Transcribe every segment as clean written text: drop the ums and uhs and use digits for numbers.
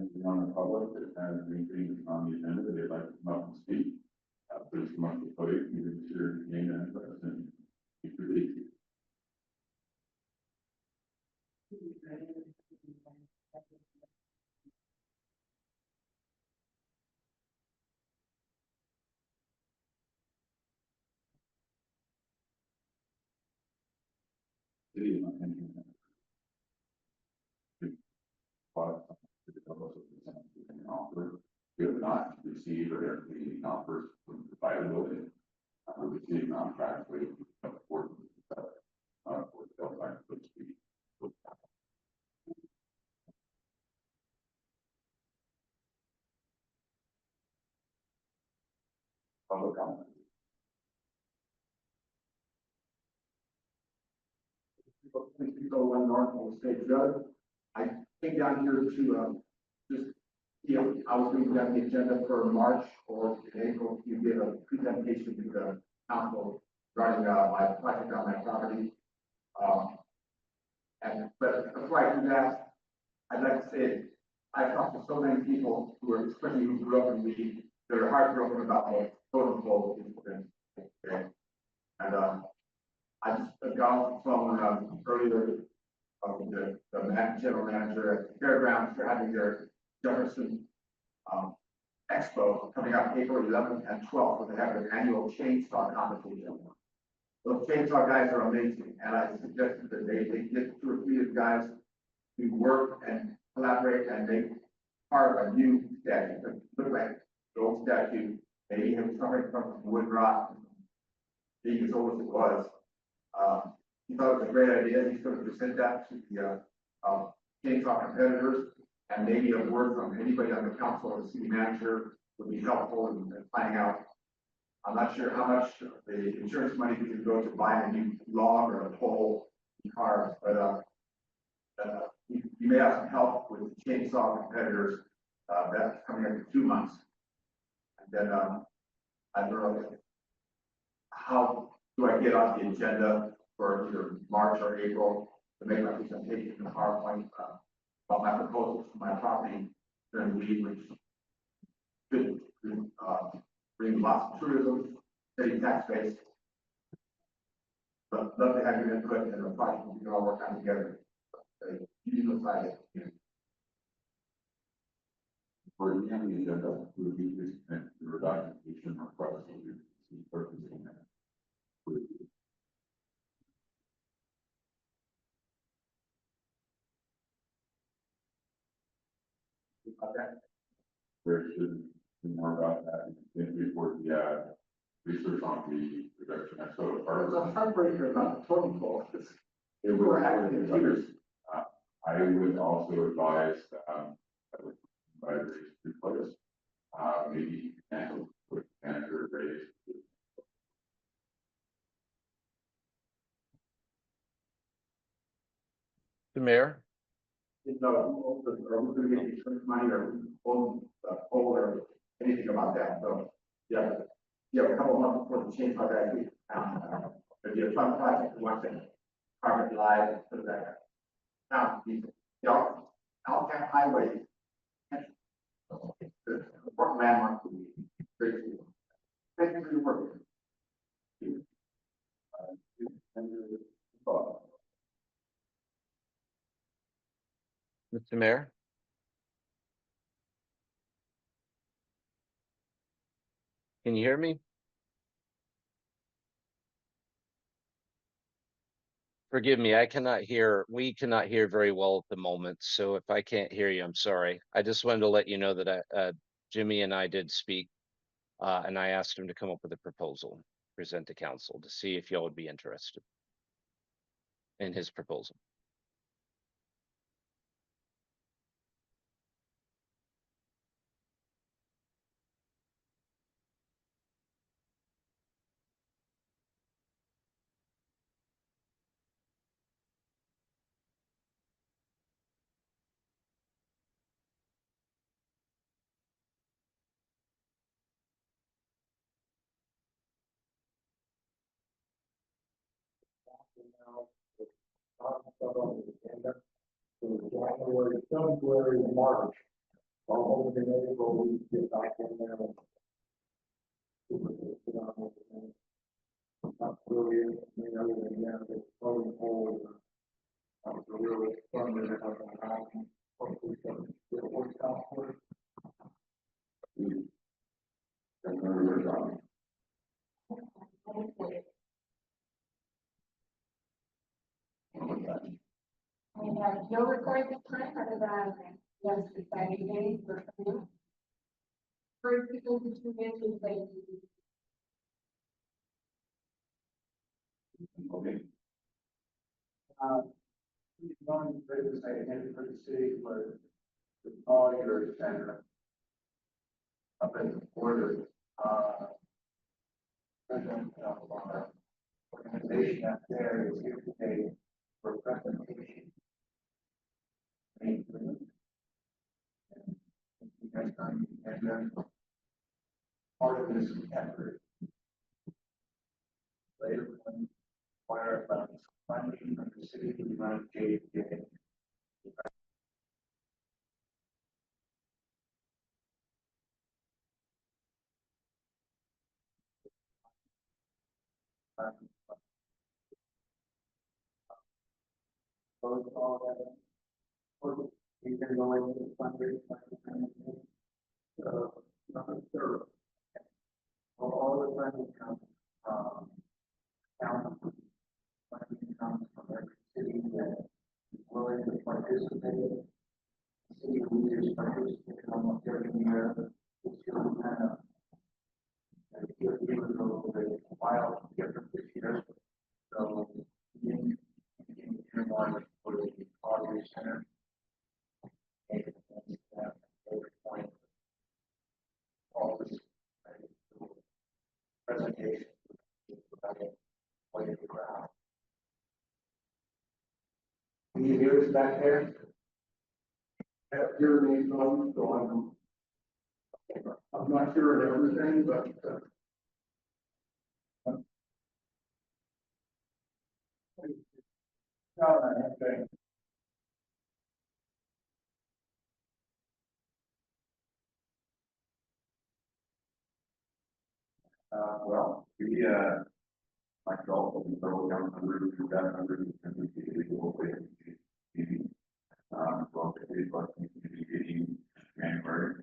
anything on the public that has anything on the agenda that they'd like to come up and speak, please come up to the podium, you can share your name and address and speak for the. We have not received or any offers from provided with it. We received contracts with for sales tax, so to speak. Public comment. Go one north on the state road. I came down here to just see if I was going to have the agenda for March or April. You give a presentation to the council regarding my project on my property. But before I do that, I'd like to say I've talked to so many people who are, especially who grew up in Lee, that are heartbroken about the totem pole incident. Okay. And I just got from earlier the general manager at the fairgrounds for having their Jefferson Expo coming up April 11th and 12th, where they have their annual chainsaw competition. Those chainsaw guys are amazing, and I suggested that they get 2 or 3 of the guys to work and collaborate and make part of a new statue. It looked like the old statue, maybe it was something from wood rock, being as old as it was. He thought it was a great idea. He's going to present that to the chainsaw competitors, and maybe a word from anybody on the council or the city manager would be helpful in finding out. I'm not sure how much the insurance money could go to buy a new log or a pole carved, but you may have some help with the chainsaw competitors. That's coming up in 2 months, and then I don't know how do I get on the agenda for either March or April to make my presentation in the PowerPoint about my proposals for my property during the week, which could bring lots of tourism, city tax base. But love to have your input and a project we can all work on together. You decide it. For the agenda, we would be to your documentation request that you see purchasing that. Okay. There should be more about that. Thank you for the research on the production of solar There's power. a heartbreaker about the totem pole. It We're was acting in leaders. I would also advise that would replace maybe and with manager raise. The mayor, Are we going to get insurance money or own a pole or anything about that? So, yeah, a couple months before the change, like I think, it'd be a fun project to watch it, carpet live, and put it back. Now, the Alcan Highway, the important landmark would be great. Thank you for your work. Mr. Mayor, can you hear me? Forgive me, I cannot hear, we cannot hear very well at the moment, so if I can't hear you, I'm sorry. I just wanted to let you know that Jimmy and I did speak, and I asked him to come up with a proposal, present to council to see if y'all would be interested in his proposal. January, February, March. All of the medical, we get back in there. Not really, other than that, it's probably all, the real fun that I have on the house. Hopefully, it works out for it. And then we're done. We have no recorded time other than less than 30 days for you. First, people to two minutes, like, Okay. One business I had for the city was the Collier Center up in the border. President of our organization up there is here today for a presentation. And you guys can, and then part of this effort. Later, when inquire about funding from the city to run JPA. Both all that. You can go into the fundraising. Number third. All the funding comes from town. Funding comes from every city that is willing to participate. City leaders participate almost every year. It's really kind of. Even though the wild different this year. So, in one for the Collier Center. And every point. All this presentation. Way to the crowd. Can you hear us back there? Have your name on, so I'm not sure of everything, but. Okay. Well, myself, and several young members who got under the individual way. Well, it's like in January.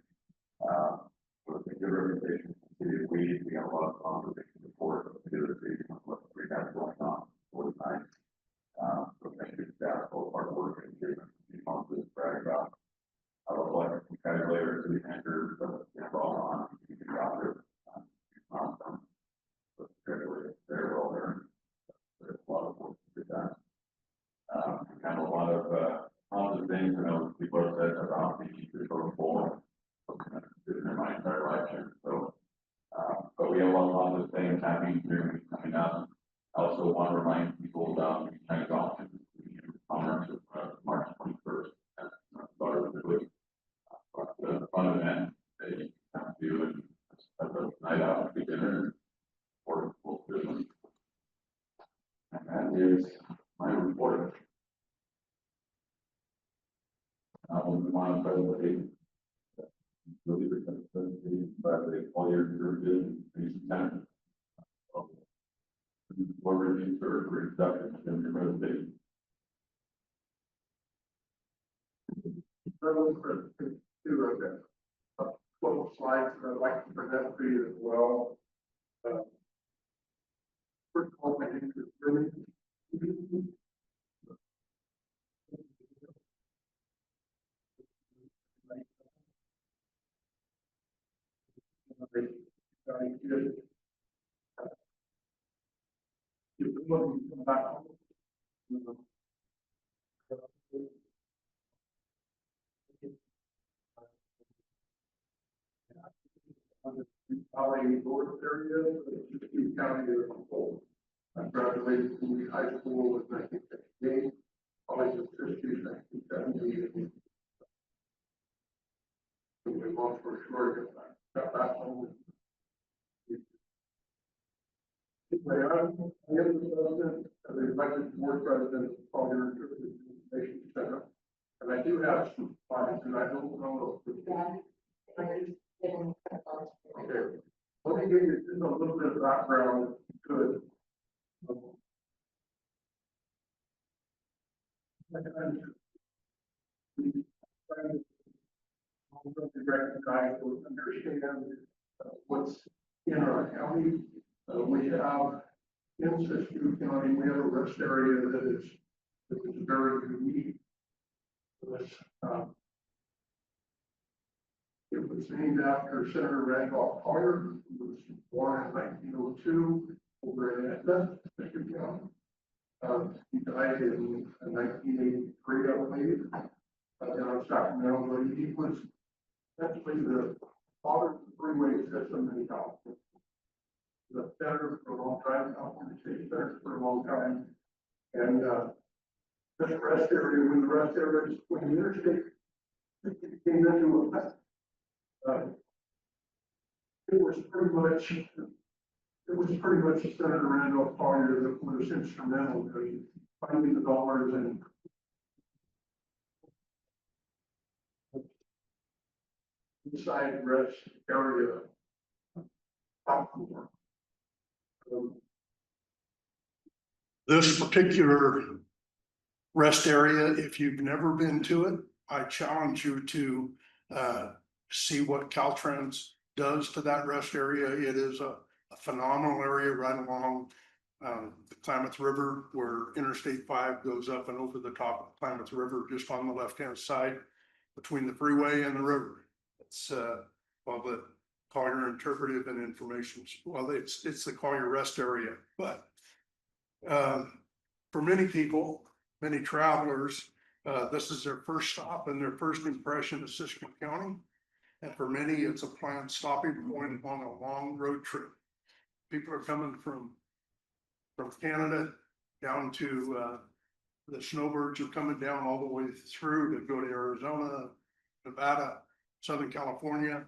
So it's a good reputation. We got a lot of conversation before the organization of what we got going on for the night. So thank you to staff for hard work and giving me months to brag about. I would like to congratulate our city manager, all on you got there. Awesome. So very well there. There's a lot of work to be done. Kind of a lot of positive things. I know people have said about the sort of full in my entire life here. So, but we have a lot of positive things happening here coming up. I also want to remind people about the kind of options on March 21st. Started with the fun event they have to do and have a night out to dinner for business. And that is my report. I will move on to presentation. Really the presentation by the Collier Division Center. What reviews for introduction in your presentation? Couple slides that I'd like to present to you as well. First of all, my name is really. Valley North area, the county as a whole. I graduated from high school in 1968, college of Christian in 1970. We long for short, got back home. I am the president of the elected board president of Collier Information Center, and I do would ask, fine, and I don't know. Okay, let me give you just a little bit of background, if you could. Recognize or understand what's in our county. We have in Siskiyou County, we have a rest area that is very unique. It was named after Senator Randolph Collier, who was born in 1902 over in Etna, Siskiyou County. He died in 1983, I believe, down in Sacramento, but he was essentially the father of the freeway system in California. The senator for a long time, California State Senator for a long time. And this rest area, when the interstate came into effect, it was pretty much Senator Randolph Collier that was instrumental in finding the dollars and inside rest area platform. This particular rest area, if you've never been to it, I challenge you to see what Caltrans does to that rest area. It is a phenomenal area right along the Klamath River, where Interstate 5 goes up and over the top of Klamath River, just on the left-hand side between the freeway and the river. It's well, the Collier Interpretive and Information. Well, it's the Collier Rest Area, but for many people, many travelers, this is their first stop and their first impression of Siskiyou County. And for many, it's a planned stopping point on a long road trip. People are coming from Canada down to the snowbirds are coming down all the way through to go to Arizona, Nevada, Southern California.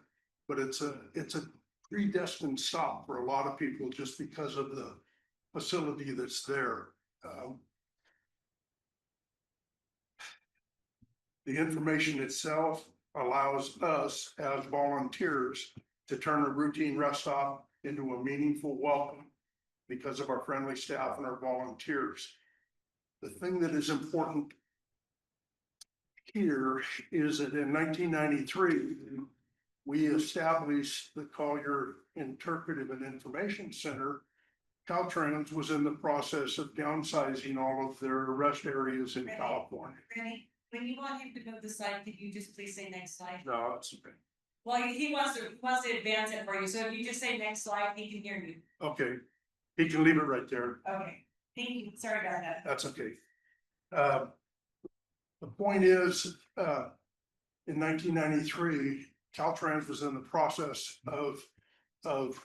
But it's a predestined stop for a lot of people just because of the facility that's there. The information itself allows us as volunteers to turn a routine rest stop into a meaningful welcome because of our friendly staff and our volunteers. The thing that is important here is that in 1993, we established the Collier Interpretive and Information Center. Caltrans was in the process of downsizing all of their rest areas in California. Rennie, when you want him to move the slide, could you just please say next slide? No, it's okay. Well, he wants to advance it for you, so if you just say next slide, he can hear you. Okay, he can leave it right there. Okay, thank you, sorry about that. That's okay. The point is, in 1993, Caltrans was in the process of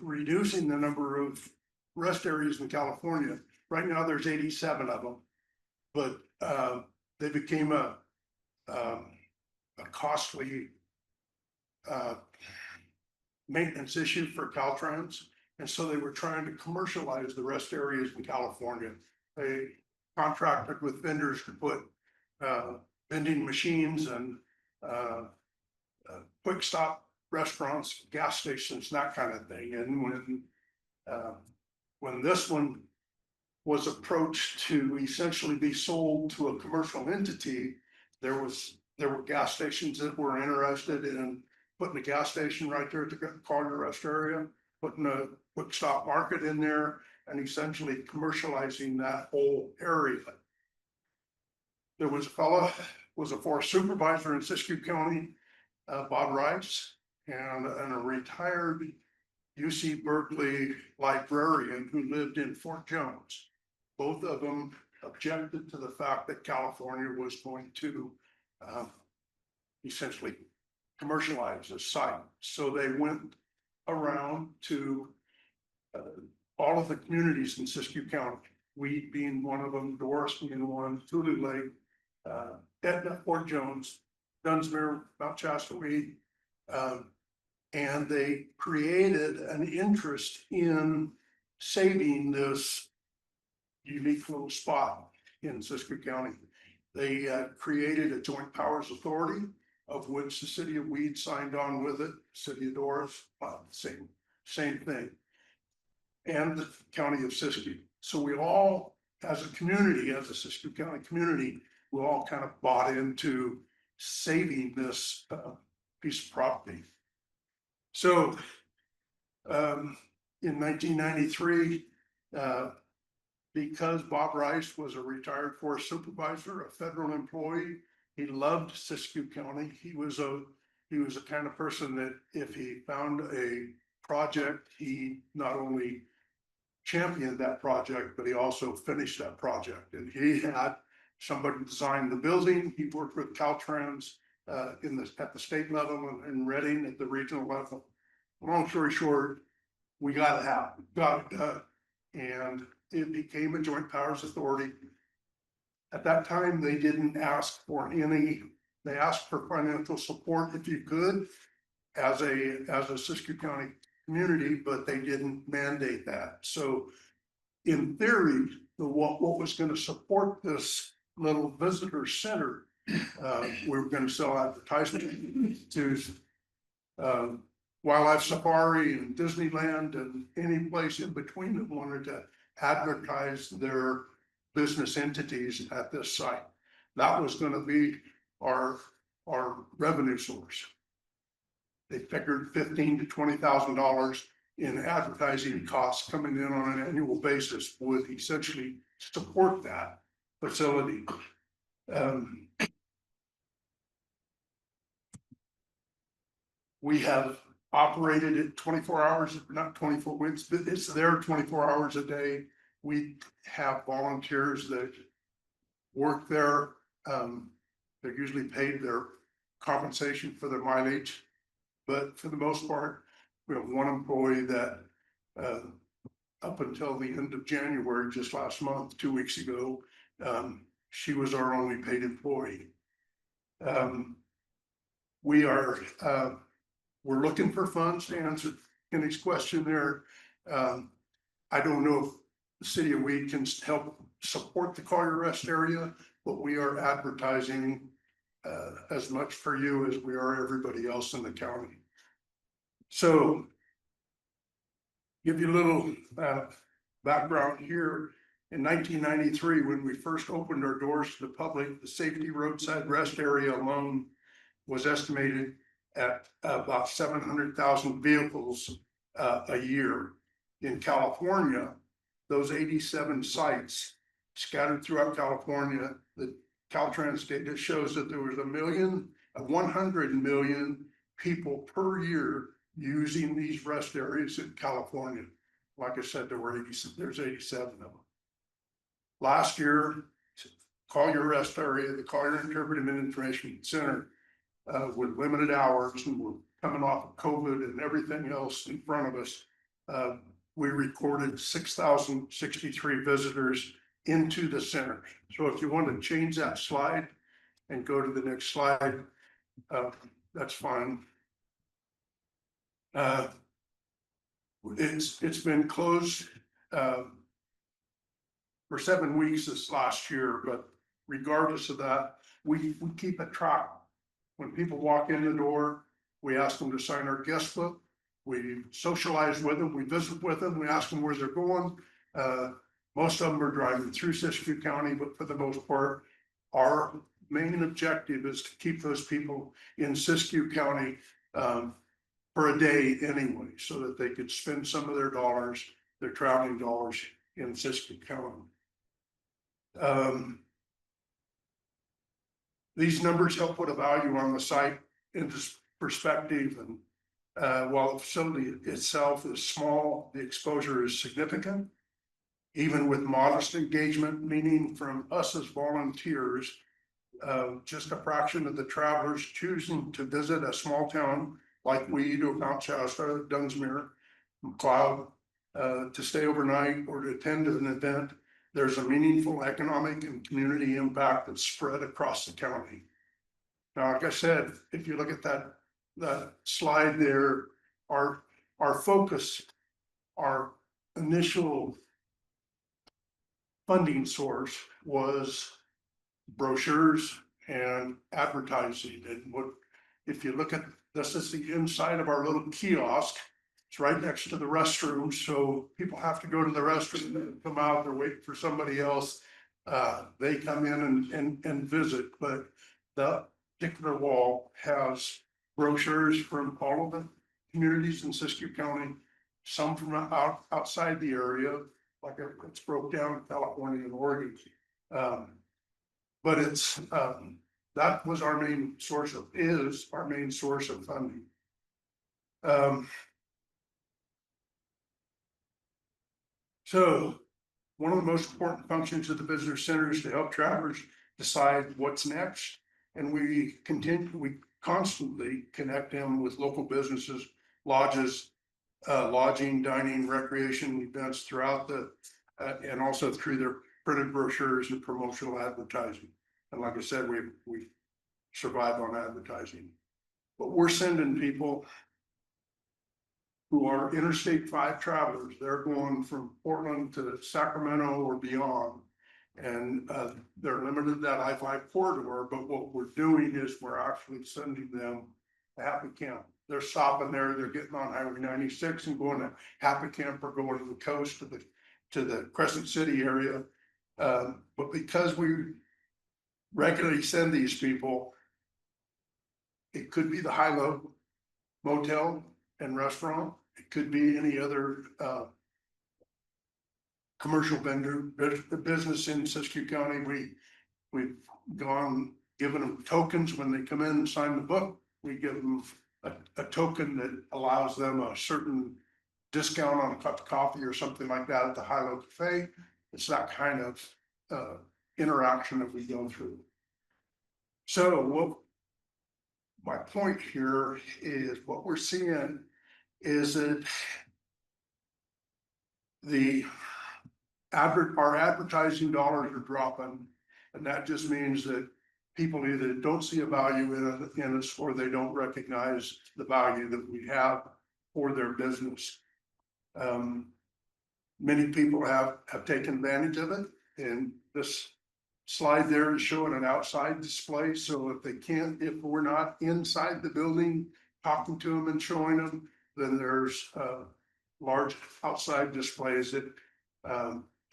reducing the number of rest areas in California. Right now, there's 87 of them, but they became a costly maintenance issue for Caltrans, and so they were trying to commercialize the rest areas in California. They contracted with vendors to put vending machines and quick stop restaurants, gas stations, that kind of thing. And when this one was approached to essentially be sold to a commercial entity, there were gas stations that were interested in putting a gas station right there at the Collier Rest area, putting a quick stop market in there, and essentially commercializing that whole area. There was a fellow, was a forest supervisor in Siskiyou County, Bob Rice, and a retired UC Berkeley librarian who lived in Fort Jones. Both of them objected to the fact that California was going to essentially commercialize the site. So they went around to all of the communities in Siskiyou County, Weed being one of them, Doris being one, Tulu Lake, Etna, Fort Jones, Dunsmuir, Mount Shasta, Weed, and they created an interest in saving this unique little spot in Siskiyou County. They created a joint powers authority, of which the city of Weed signed on with it, city of Doris, same thing. And the county of Siskiyou. So we all, as a community, as a Siskiyou County community, we all kind of bought into saving this piece of property. So in 1993, because Bob Rice was a retired forest supervisor, a federal employee, he loved Siskiyou County. He was a kind of person that if he found a project, he not only championed that project, but he also finished that project. And he had somebody design the building. He worked with Caltrans at the state level and in Reading at the regional level. Long story short, we got it done, and it became a joint powers authority. At that time, they didn't ask for they asked for financial support if you could, as a Siskiyou County community, but they didn't mandate that. So in theory, what was going to support this little visitor center, we were going to sell advertisement to Wildlife Safari and Disneyland and any place in between that wanted to advertise their business entities at this site. That was going to be our revenue source. They figured $15,000 to $20,000 in advertising costs coming in on an annual basis would essentially support that facility. We have operated it 24 hours, not 24 weeks, but it's there 24 hours a day. We have volunteers that work there. They're usually paid their compensation for their mileage. But for the most part, we have one employee that up until the end of January, just last month, 2 weeks ago, she was our only paid employee. We're looking for funds to answer Kenny's question there. I don't know if the city of Weed can help support the Collier Rest area, but we are advertising as much for you as we are everybody else in the county. So give you a little background here. In 1993, when we first opened our doors to the public, the safety roadside rest area alone was estimated at about 700,000 vehicles a year. In California, those 87 sites scattered throughout California, the Caltrans data shows that there was 100 million people per year using these rest areas in California. Like I said, there's 87 of them. Last year, Collier Rest Area, the Collier Interpretive and Information Center, with limited hours, and we're coming off of COVID and everything else in front of us. We recorded 6,063 visitors into the center. So if you want to change that slide and go to the next slide, that's fine. It's been closed for 7 weeks this last year, but regardless of that, we keep a track. When people walk in the door, we ask them to sign our guest book. We socialize with them, we visit with them, we ask them where they're going. Most of them are driving through Siskiyou County, but for the most part, our main objective is to keep those people in Siskiyou County for a day anyway, so that they could spend some of their dollars, their traveling dollars in Siskiyou County. These numbers help put a value on the site into perspective, and while the facility itself is small, the exposure is significant. Even with modest engagement, meaning from us as volunteers, just a fraction of the travelers choosing to visit a small town like Weed or Mount Shasta, Dunsmuir, McLeod, to stay overnight or to attend an event, there's a meaningful economic and community impact that's spread across the county. Now, like I said, if you look at that slide there, our focus, our initial funding source was brochures and advertising. And what, if you look at, this is the inside of our little kiosk. It's right next to the restroom, so people have to go to the restroom and come out, they're waiting for somebody else. They come in and visit, but the particular wall has brochures from all of the communities in Siskiyou County. Some from outside the area, like it's broke down in California and Oregon. But it's, that was our main source of, is our main source of funding. So one of the most important functions of the visitor center is to help travelers decide what's next. And we constantly connect them with local businesses, lodges, lodging, dining, recreation events throughout the, and also through their printed brochures and promotional advertising. And like I said, we survive on advertising. But we're sending people who are Interstate 5 travelers. They're going from Portland to Sacramento or beyond. And they're limited to that I-5 corridor, but what we're doing is we're actually sending them to Happy Camp. They're stopping there, they're getting on Highway 96 and going to Happy Camp or going to the coast to the Crescent City area. But because we regularly send these people, it could be the High-Low Motel and restaurant. It could be any other commercial vendor, business in Siskiyou County. We've given them tokens when they come in and sign the book. We give them a token that allows them a certain discount on a cup of coffee or something like that at the High-Low Cafe. It's that kind of interaction that we go through. So my point here is what we're seeing is that our advertising dollars are dropping, and that just means that people either don't see a value in us or they don't recognize the value that we have for their business. Many people have taken advantage of it, and this slide there is showing an outside display. So if we're not inside the building talking to them and showing them, then there's large outside displays that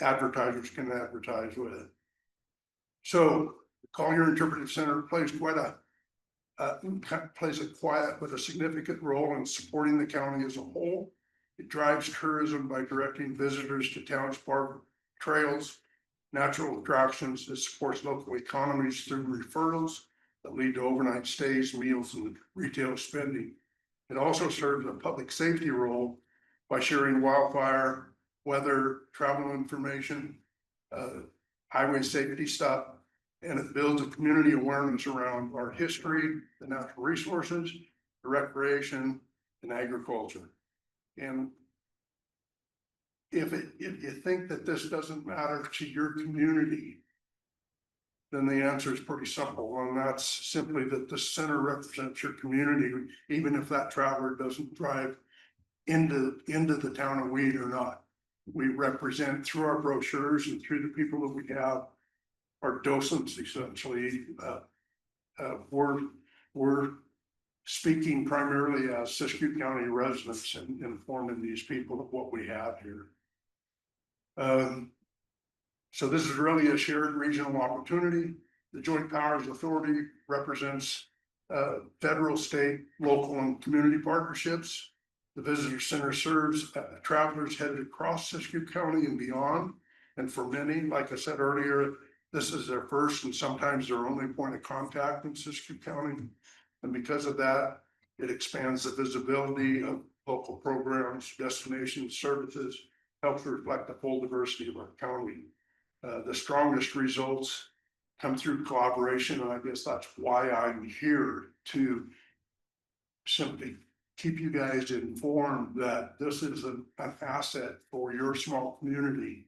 advertisers can advertise with. So the Collier Interpretive Center plays a quiet but a significant role in supporting the county as a whole. It drives tourism by directing visitors to towns, park, trails, natural attractions. It supports local economies through referrals that lead to overnight stays, meals, and retail spending. It also serves a public safety role by sharing wildfire, weather, travel information, highway safety stuff, and it builds a community awareness around our history, the natural resources, the recreation, and agriculture. And if you think that this doesn't matter to your community, then the answer is pretty simple, and that's simply that the center represents your community, even if that traveler doesn't drive into the town of Weed or not. We represent through our brochures and through the people that we have, our docents essentially. We're speaking primarily as Siskiyou County residents and informing these people of what we have here. So this is really a shared regional opportunity. The Joint Powers Authority represents federal, state, local, and community partnerships. The Visitor Center serves travelers headed across Siskiyou County and beyond. And for many, like I said earlier, this is their first and sometimes their only point of contact in Siskiyou County. And because of that, it expands the visibility of local programs, destinations, services, helps reflect the full diversity of our county. The strongest results come through collaboration, and I guess that's why I'm here, to simply keep you guys informed that this is an asset for your small community.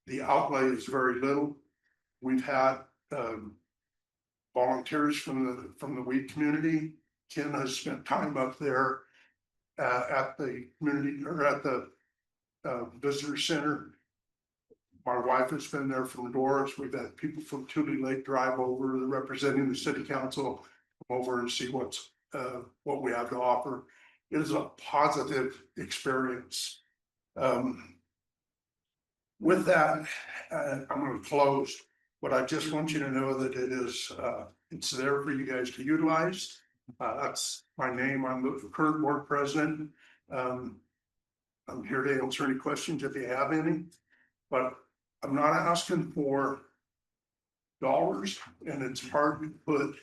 The outlay is very little. We've had volunteers from the Weed community. Ken has spent time up there at the community or at the visitor center My wife has been there from Doris. We've had people from Tule Lake drive over, representing the city council, come over and see what we have to offer. It is a positive experience. With that, I'm gonna close, but I just want you to know that it's there for you guys to utilize. That's my name. I'm the current board president. I'm here to answer any questions if you have any, but I'm not asking for dollars, and it's hard to put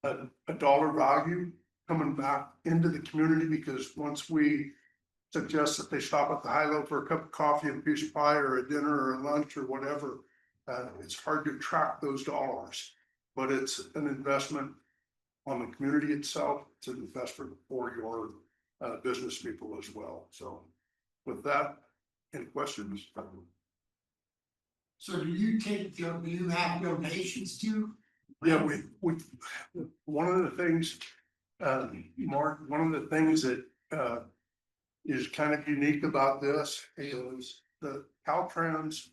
a dollar value coming back into the community, because once we suggest that they stop at the High-Low for a cup of coffee and a piece of pie or a dinner or a lunch or whatever, it's hard to track those dollars, but it's an investment on the community itself. It's an investment for your business people as well. So with that, any questions? So do you have donations too? Yeah, one of the things, Mark, one of the things that, is kind of unique about this is the Caltrans,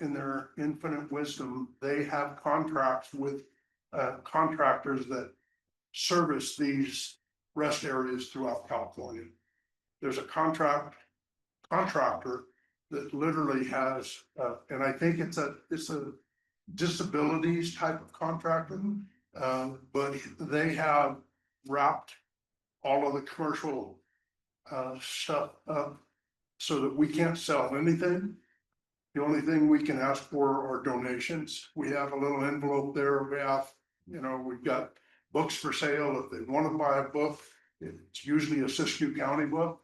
in their infinite wisdom, they have contracts with, contractors that service these rest areas throughout California. There's a contractor that literally has, and I think it's a disabilities type of contractor. But they have wrapped all of the commercial stuff up so that we can't sell anything. The only thing we can ask for are donations. We have a little envelope there. We have, we've got books for sale. If they want to buy a book, it's usually a Siskiyou County book.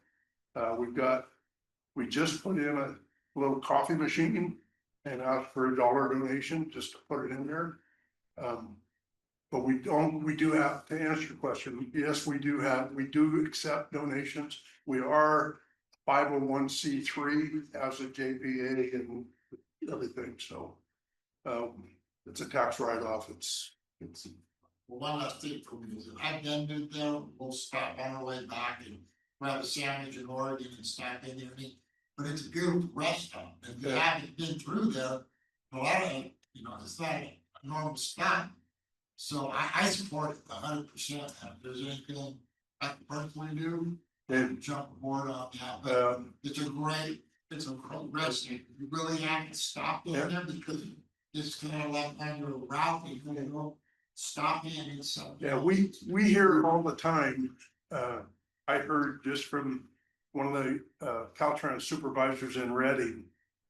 We just put in a little coffee machine and asked for $1 donation just to put it in there. But we do have, to answer your question, yes, we do accept donations. We are 501c3 as a JPA and everything, so it's a tax write-off. It's Well, one last thing for me is if I've been there, we'll stop on our way back and grab a sandwich in Oregon and stop in there and eat. But it's a beautiful restaurant. If you haven't been through there, a lot of, it's not a normal spot. So I support it 100%. If there's anything I can personally do, then jump aboard on that. But it's a great restaurant. You really have to stop in there because it's kind of like on your route, you're gonna go stop in and something. Yeah, we hear it all the time. I heard just from one of the Caltrans supervisors in Reading.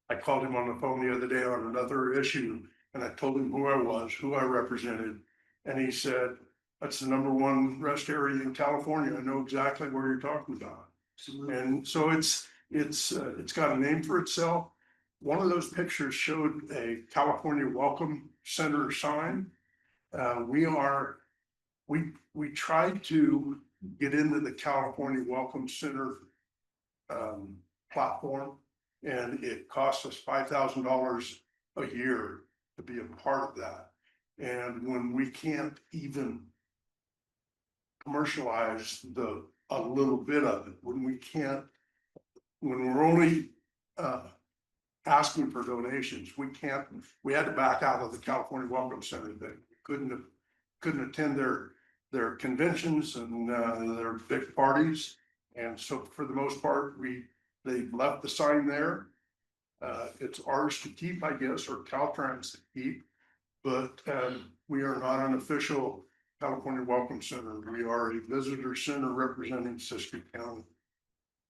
I called him on the phone the other day on another issue, and I told him who I was, who I represented. And he said, that's the #1 rest area in California. I know exactly where you're talking about. Absolutely. And so it's got a name for itself. One of those pictures showed a California Welcome Center sign. We tried to get into the California Welcome Center platform, and it cost us $5,000 a year to be a part of that. And when we can't even commercialize a little bit of it, when we're only asking for donations, we had to back out of the California Welcome Center. They couldn't attend their conventions and their big parties. And so for the most part, they left the sign there. It's ours to keep, I guess, or Caltrans to keep, but we are not an official California Welcome Center. We are a visitor center representing Siskiyou County.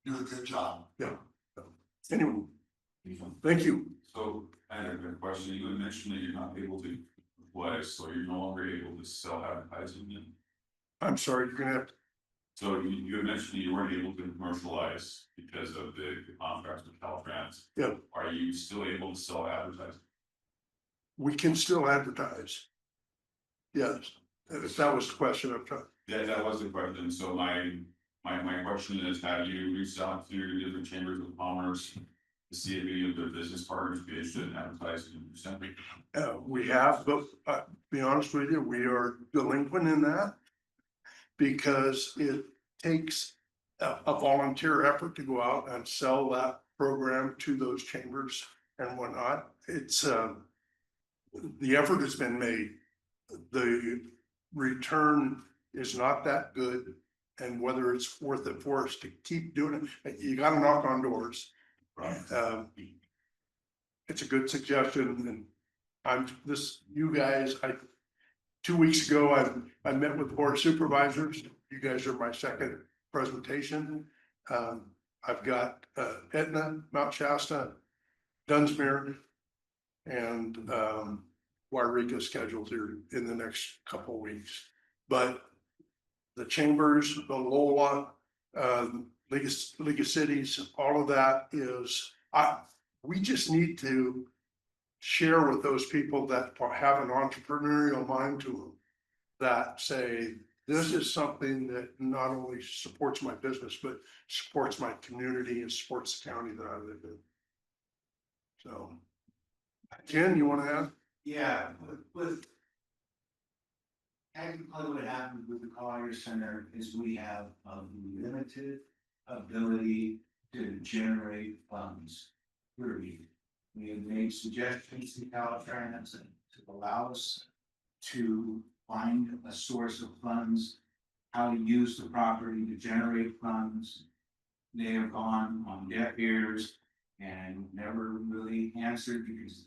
Do a good job. Yeah. Anyway, thank you. So I had a question. You had mentioned that you're not able to employ, so you're no longer able to sell advertising. I'm sorry, you're gonna have to. So you had mentioned you weren't able to commercialize because of the contracts with Caltrans. Yeah. Are you still able to sell advertising? We can still advertise. Yes, if that was the question I'm trying. That was the question. So my question is, have you reached out to different chambers of commerce to see if any of their business partners be interested in advertising in December? We have, but to be honest with you, we are delinquent in that because it takes a volunteer effort to go out and sell that program to those chambers. and whatnot. It's, the effort has been made. The return is not that good. And whether it's worth it for us to keep doing it, you gotta knock on doors. It's a good suggestion, and you guys, 2 weeks ago, I met with board supervisors. You guys are my second presentation. I've got Etna, Mount Shasta, Dunsmere, and Wairika scheduled here in the next couple of weeks. But the chambers, the LOLA, League of Cities, all of that is, we just need to share with those people that have an entrepreneurial mind to them, that say, this is something that not only supports my business, but supports my community and supports the county that I live in. So, Ken, you want to add? Yeah, with. Technically, what happens with the Collier Center is we have a limited ability to generate funds. Period. We have made suggestions to Caltrans to allow us to find a source of funds, how to use the property to generate funds. They have gone on deaf ears and never really answered because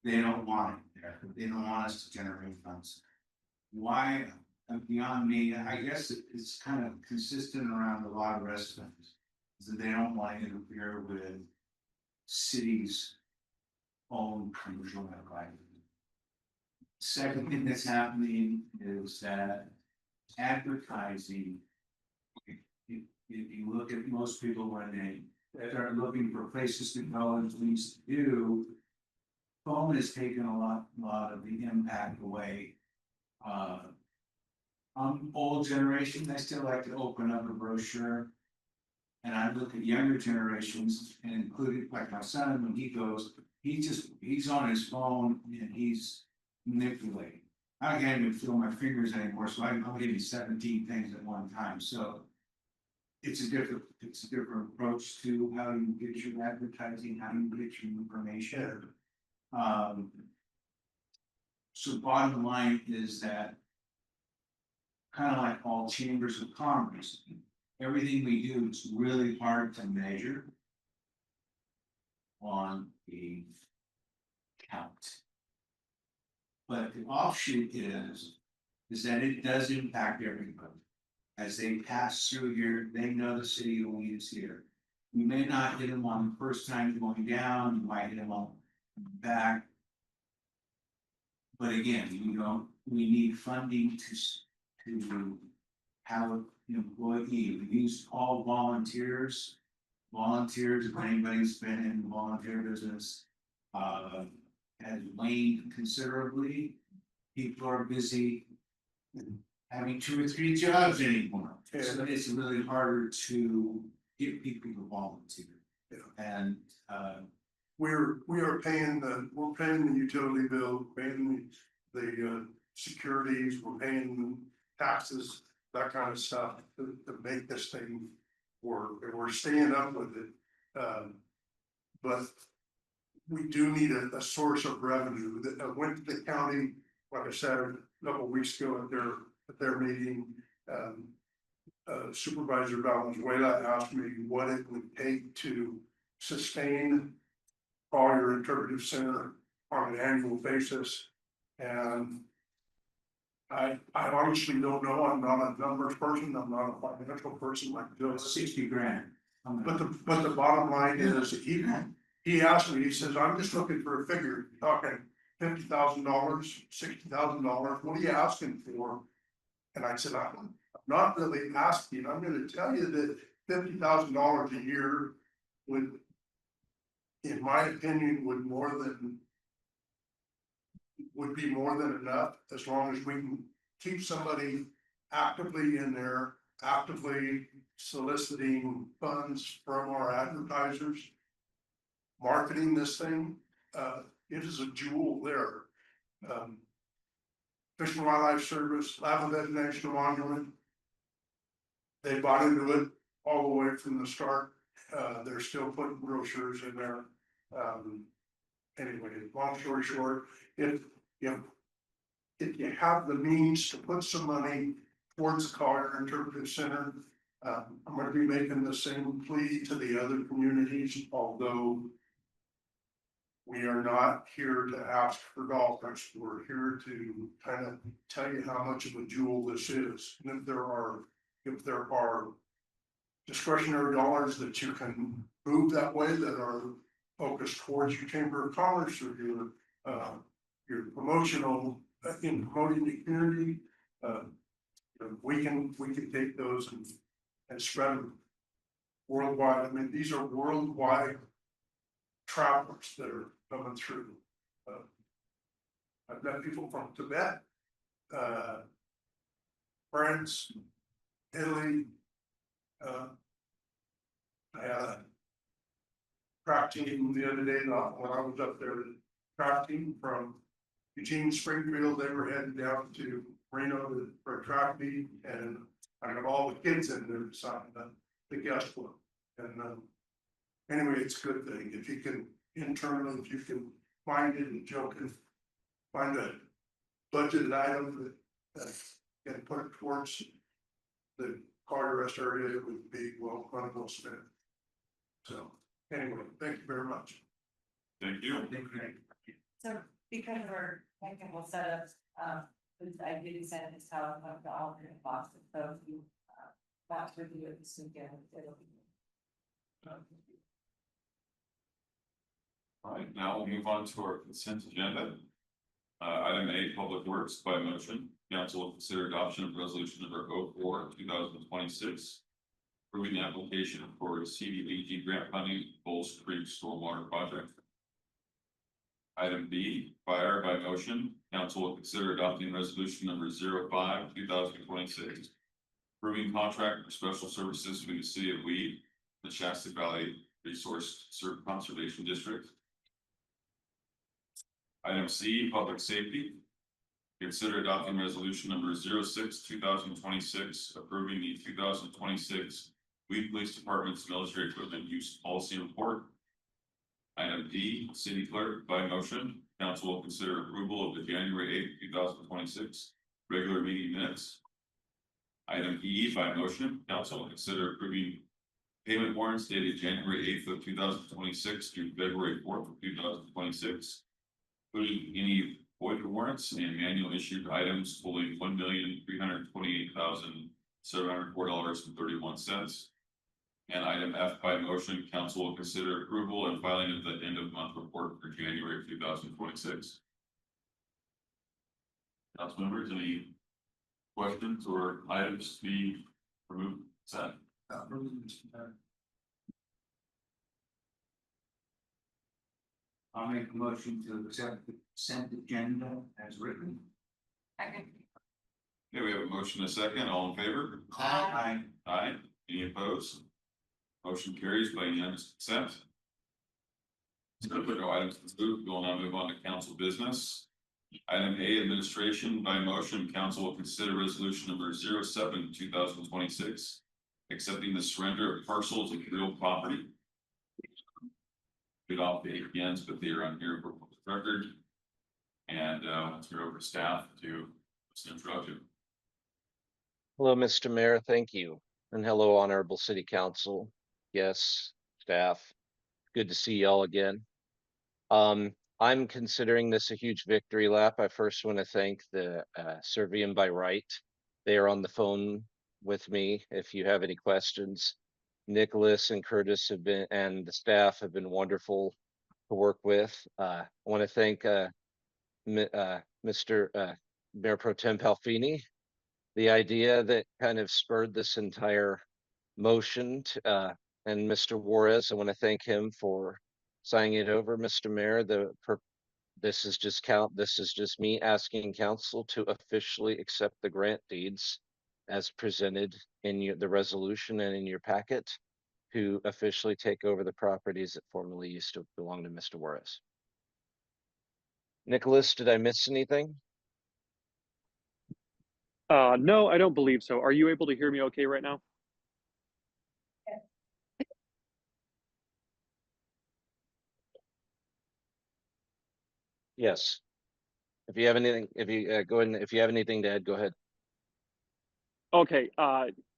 they don't want it there. They don't want us to generate funds. Why, beyond me, I guess it's kind of consistent around a lot of restaurants, is that they don't want to interfere with cities' own commercial activity. Second thing that's happening is that advertising, if you look at most people when they start looking for places to go and things to do, phone has taken a lot of the impact away. I'm old generation, I still like to open up a brochure. And I look at younger generations and including like my son, when he goes, he's on his phone and he's manipulating. I can't even feel my fingers anymore, so I'm getting 17 things at one time, so. It's a different approach to how you get your advertising, how you get your information. So bottom line is that kind of like all chambers of commerce, everything we do is really hard to measure on a count. But the offshoot is that it does impact everybody. As they pass through here, they know the city of Lee is here. You may not hit them on the first time going down, you might hit them on the back. But again, we need funding to have an employee. We use all volunteers. Volunteers, if anybody's been in the volunteer business, has waned considerably. People are busy having 2 or 3 jobs anymore. So it's really harder to get people to volunteer. And we are paying the utility bill, paying the securities, we're paying taxes, that kind of stuff to make this thing work, and we're staying up with it. But we do need a source of revenue. That I went to the county, like I said, a couple of weeks ago at their meeting. Supervisor Valenzuela asked me what it would take to sustain Collier Interpretive Center on an annual basis. And I honestly don't know. I'm not a numbers person. I'm not a financial person like Bill. 60 grand. But the bottom line is, he asked me, he says, I'm just looking for a figure, talking $50,000, $60,000, what are you asking for? And I said, I'm not really asking, I'm gonna tell you that $50,000 a year would, in my opinion, would be more than enough, as long as we can keep somebody actively in there, actively soliciting funds from our advertisers, marketing this thing. It is a jewel there. Fish and Wildlife Service, Lavalette National Monument, they bought into it all the way from the start. They're still putting brochures in there. Anyway, long story short, if you have the means to put some money towards the Collier Interpretive Center, I'm gonna be making the same plea to the other communities, although we are not here to ask for dollars. We're here to kind of tell you how much of a jewel this is. And if there are discretionary dollars that you can move that way that are focused towards your Chamber of Commerce or your promotional, in promoting the community, we can take those and spread them worldwide. I mean, these are worldwide travelers that are coming through. I've met people from Tibet, France, Italy. I had a track team the other day, when I was up there, the track team from Eugene, Springfield, they were heading down to Reno for a track meet, and I got all the kids in there to sign the guest book. And anyway, it's a good thing if you can internally, if you can find it, and Joe can find a budgeted item that can put it towards the Collier Rest area, it would be well spent. So anyway, thank you very much. Thank you. So because we're technical setups, I didn't send this out of the alternate boxes, so if you want to review it this weekend, it'll be. All right, now we'll move on to our consent agenda. Item A, Public Works by motion. Council will consider adoption of resolution number 04/2026. Approving the application for CDBG grant funding, Bulls Creek Stormwater Project. Item B, fire by motion. Council will consider adopting resolution number 05/2026. Approving contract for special services between the city of Weed, the Shasta Valley Resource Conservation District. Item C, public safety. Consider adopting resolution number 06/2026, approving the 2026 Weed Police Department's military equipment use policy report. Item D, city clerk by motion. Council will consider approval of the January 8th, 2026 regular meeting minutes. Item E by motion. Council will consider approving payment warrants dated January 8th of 2026 through February 4th of 2026. Including any void warrants and manual issued items totaling $1,328,704.31. And item F by motion, council will consider approval and filing of the end of month report for January of 2026. Council members, any questions or items to be removed? Set. I'll make a motion to accept the consent agenda as written. Okay. Okay, we have a motion and a second. All in favor? Aye. Aye. Any opposed? Motion carries by unanimous consent. So if there are no items to move, we'll now move on to council business. Item A, administration by motion, council will consider resolution number 07/2026. Accepting the surrender of parcels of real property. Get off the APNs, but they are on here for the record. And let's turn over to staff to introduce you. Hello, Mr. Mayor, thank you. And hello, Honorable City Council. Yes, staff. Good to see y'all again. I'm considering this a huge victory lap. I first want to thank the Serviam by Right. They are on the phone with me if you have any questions. Nicholas and Curtis have been, and the staff have been wonderful to work with. I want to thank Mr. Mayor Pro Tem Palfini. The idea that kind of spurred this entire motion and Mr. Juarez, I want to thank him for signing it over, Mr. Mayor. This is just me asking council to officially accept the grant deeds as presented in the resolution and in your packet to officially take over the properties that formerly used to belong to Mr. Juarez. Nicholas, did I miss anything? No, I don't believe so. Are you able to hear me okay right now? Yes. If you have anything, if you go ahead, if you have anything to add, go ahead. Okay,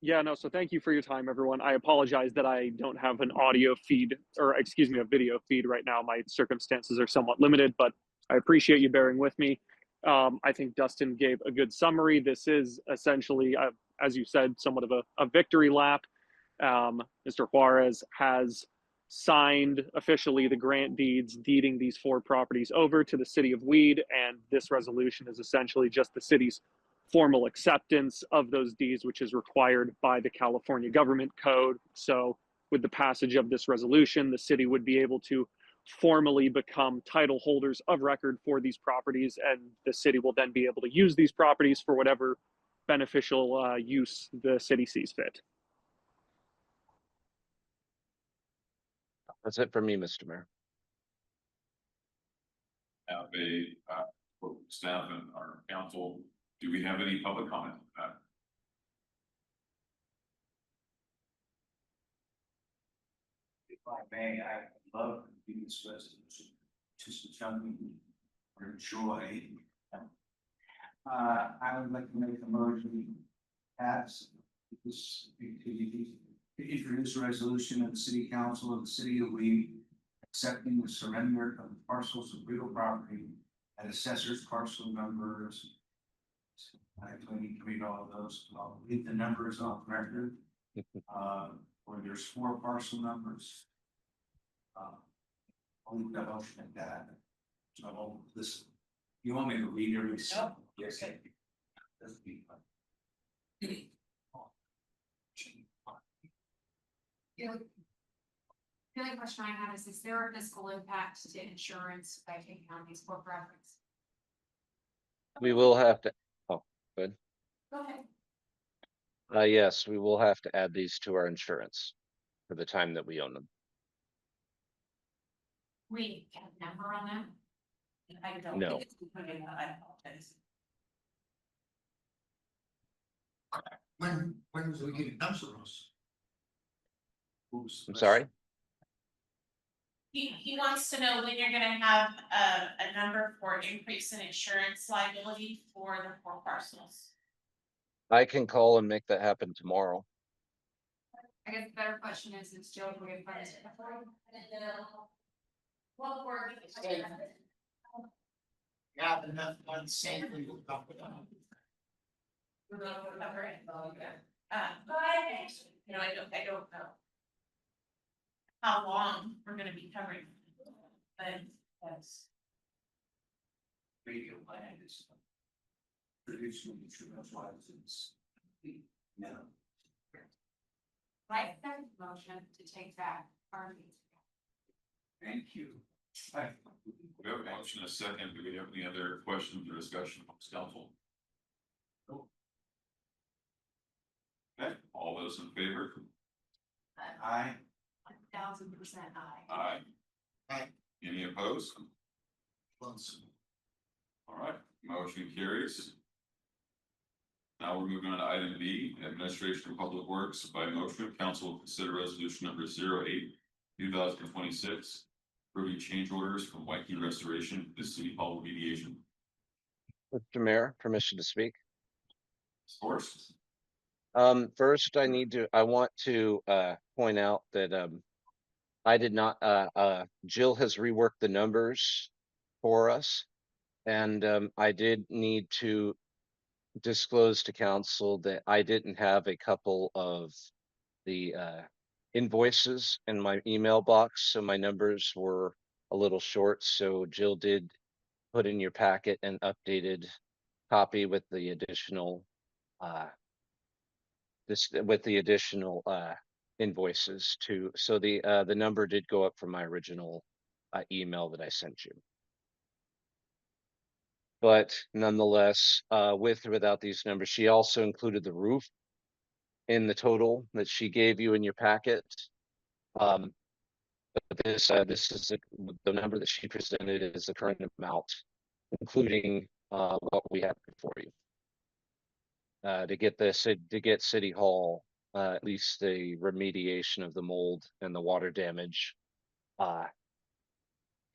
yeah, no, so thank you for your time, everyone. I apologize that I don't have an audio feed, or excuse me, a video feed right now. My circumstances are somewhat limited, but I appreciate you bearing with me. I think Dustin gave a good summary. This is essentially, as you said, somewhat of a victory lap. Mr. Juarez has signed officially the grant deeds deeding these 4 properties over to the city of Weed, and this resolution is essentially just the city's formal acceptance of those deeds, which is required by the California government code. So with the passage of this resolution, the city would be able to formally become title holders of record for these properties, and the city will then be able to use these properties for whatever beneficial use the city sees fit. That's it for me, Mr. Mayor. Have for staff and our council, do we have any public comment on that? If I may, I love this resolution to something or joy. I would like to make a motion as this to introduce a resolution of the city council of the city of Lee accepting the surrender of parcels of real property at assessors parcel numbers. I need to read all of those. I'll read the numbers off record. Where there's 4 parcel numbers. I'll leave that motion at that. So this, you want me to read every? Nope. Yes. Okay. That's the fun. The only question I have is there a fiscal impact to insurance by taking on these 4 properties? We will have to, oh, good. Go ahead. Yes, we will have to add these to our insurance for the time that we own them. We have a number on that? I don't No. think it's included, I apologize. When was we getting numbers? I'm sorry? He wants to know when you're gonna have a number for increase in insurance liability for the 4 parcels. I can call and make that happen tomorrow. I guess the better question is Joe, do we have funds for it? What were Yeah, enough one safely will cover it up. We're gonna cover it. You know, I don't know how long we're gonna be covering, but that's. Radio land is. Traditional insurance license. No. Right, that motion to take back our. Thank you. We have a motion, a second. Do we have any other questions or discussion from this council? Okay, all those in favor? I. 1000% aye. Aye. Aye. Any opposed? Once. All right, motion carries. Now we're moving on to item B, Administration of Public Works. By motion, council will consider resolution number 08/2026. Approving change orders from Waikiki Restoration to City Hall remediation. Mr. Mayor, permission to speak? Of course. First I want to point out that I did not Jill has reworked the numbers for us. And I did need to disclose to council that I didn't have a couple of the invoices in my email box, so my numbers were a little short. So Jill did put in your packet an updated copy with the additional invoices too. So the number did go up from my original email that I sent you. But nonetheless, with or without these numbers, she also included the roof in the total that she gave you in your packet. But this is the number that she presented is the current amount, including what we have before you. To get City Hall, at least the remediation of the mold and the water damage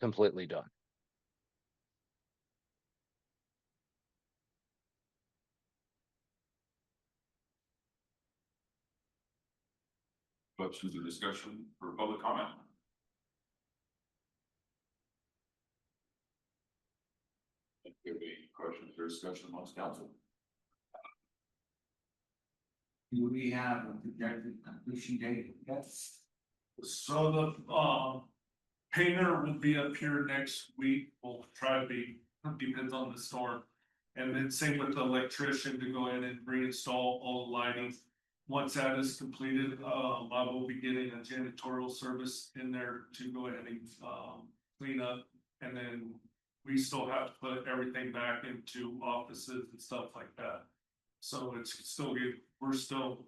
completely done. Questions or discussion for public comment? If you have any questions or discussion amongst council? Do we have a projected completion date? Yes. So the painter will be up here next week. We'll try to be, depends on the storm. And then same with the electrician to go in and reinstall all the lighting. Once that is completed, I will be getting a janitorial service in there to go ahead and clean up. And then we still have to put everything back into offices and stuff like that. So it's still good, we're still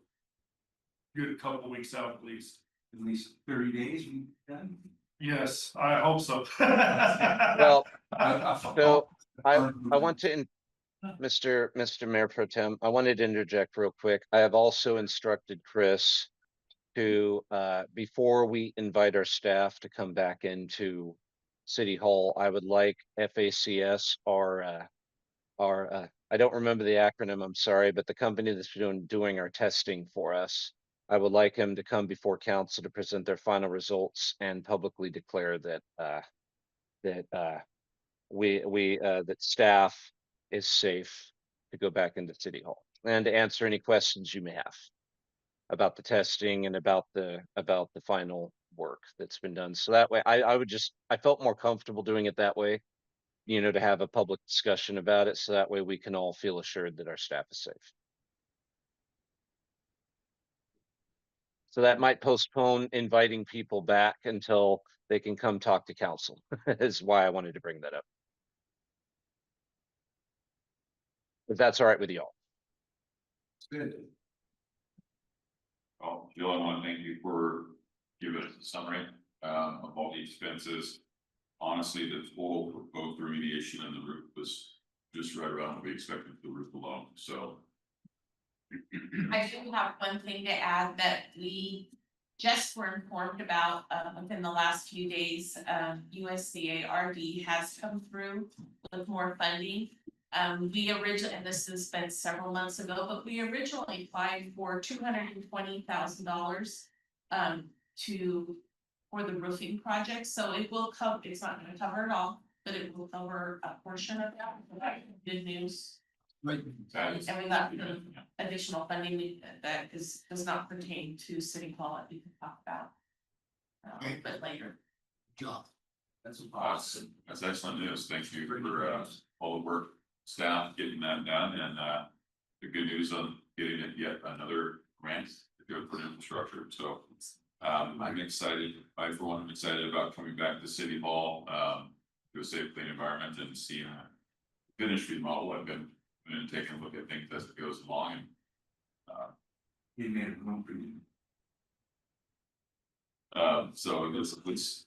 good a couple weeks out at least. At least 30 days we done? Yes, I hope so. Well, so I want to, Mr. Mayor Pro Tem, I wanted to interject real quick. I have also instructed Chris to, before we invite our staff to come back into City Hall, I would like FACS, I don't remember the acronym, I'm sorry, but the company that's doing our testing for us. I would like him to come before council to present their final results and publicly declare that, that staff is safe to go back into City Hall and to answer any questions you may have about the testing and about the final work that's been done. So that way, I felt more comfortable doing it that way, you know, to have a public discussion about it. So that way we can all feel assured that our staff is safe. So that might postpone inviting people back until they can come talk to council, is why I wanted to bring that up. If that's all right with you all. Good. Well, Jill, I want to thank you for giving us a summary of all the expenses. Honestly, the total for both the remediation and the roof was just right around what we expected for the roof alone, so. I do have one thing to add that we just were informed about within the last few days. USDA RD has come through with more funding. We originally, and this has been several months ago, but we originally applied for $220,000 for the roofing project. So it will cover, it's not gonna cover it all, but it will cover a portion of that. Good news. Right. And we got additional funding that does not pertain to City Hall that we can talk about. But later. Job. That's Awesome. That's excellent news. Thank you for all the work, staff getting that done, and the good news on getting it yet another grant to go for infrastructure. So I'm excited. I for one am excited about coming back to City Hall to a safe, clean environment and seeing a finished remodel. I've been taking a look at things as it goes along, and He made a room for you. so it looks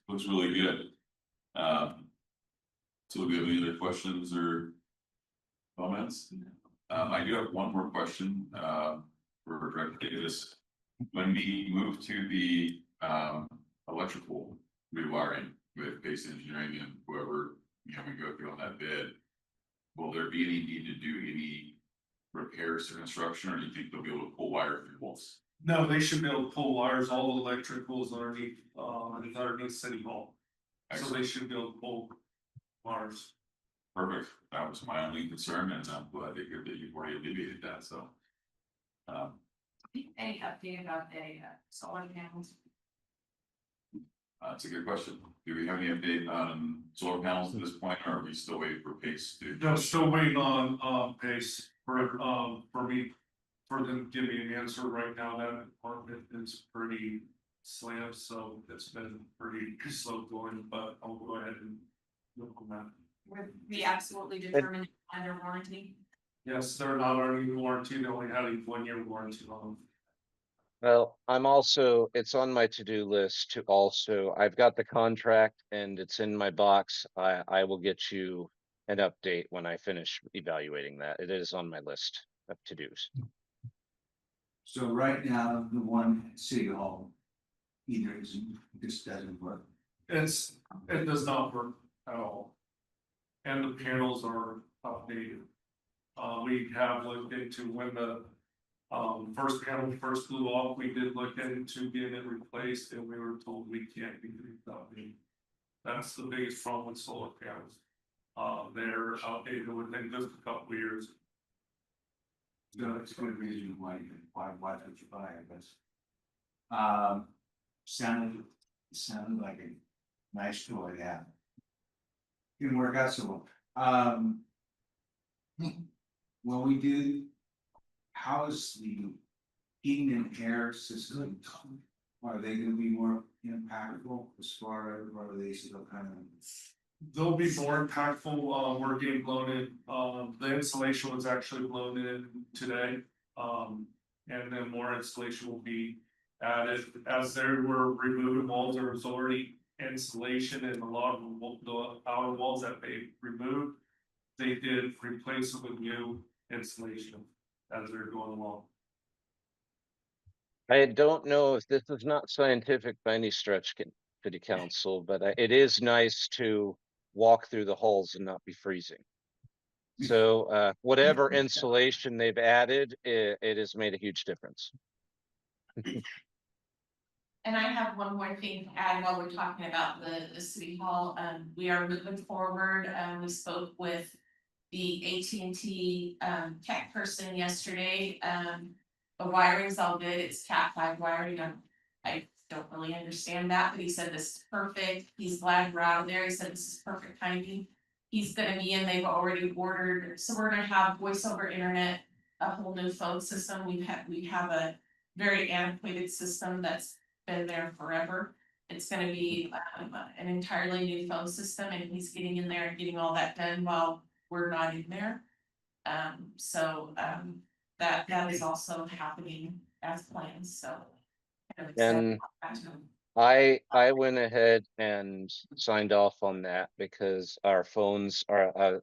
really good. So do we have any other questions or comments? I do have one more question for Director Davis. When we move to the electrical rewiring with Base Engineering and whoever, you know, we go through on that bid, will there be any need to do any repairs to construction, or do you think they'll be able to pull wire through walls? No, they should be able to pull wires, all the electricals underneath City Hall. So they should be able to pull wires. Perfect. That was my only concern, and I'm glad that you've already alleviated that, so. Any update about the solar panels? That's a good question. Do we have any update on solar panels at this point, or are we still waiting for Pace to? No, still waiting on Pace for me, for them to give me an answer right now. That department is pretty slammed, so it's been pretty slow going, but I'll go ahead and look on that. Were we absolutely determined under warranty? Yes, they're not under warranty, they only had a 1-year warranty on them. Well, it's on my to-do list to also, I've got the contract and it's in my box. I will get you an update when I finish evaluating that. It is on my list of to-dos. So right now, the one at City Hall, either isn't, this doesn't work. It does not work at all. And the panels are outdated. We have looked into when the First panel first blew off, we did look into getting it replaced and we were told we can't be doing that. That's the biggest problem with solar panels. They're outdated within just a couple of years. So it's a good reason why would you buy it, but. Sounded like a nice toy, yeah. Didn't work out so well. When we do, how is the heating and air system? Are they gonna be more impactful as far as, or are they still kind of? They'll be more impactful, we're getting blown in, the insulation was actually blown in today. And then more insulation will be added, as there were removed walls, there was already insulation in a lot of the outer walls that they removed. They did replace it with new insulation as they're going along. I don't know if this is not scientific by any stretch, city council, but it is nice to walk through the halls and not be freezing. So, whatever insulation they've added, it has made a huge difference. And I have one more thing to add while we're talking about the city hall. We are moving forward. We spoke with the AT&T tech person yesterday. The wiring's all good. It's Cat5 wiring. I don't really understand that, but he said this is perfect. He's glad we're out of there. He said this is perfect timing. He's gonna be in, they've already ordered, so we're gonna have voice over internet, a whole new phone system. We have a very antiquated system that's been there forever. It's gonna be an entirely new phone system, and he's getting in there and getting all that done while we're not in there. That is also happening as planned, so. kind of excited And about that. I went ahead and signed off on that because our phones are,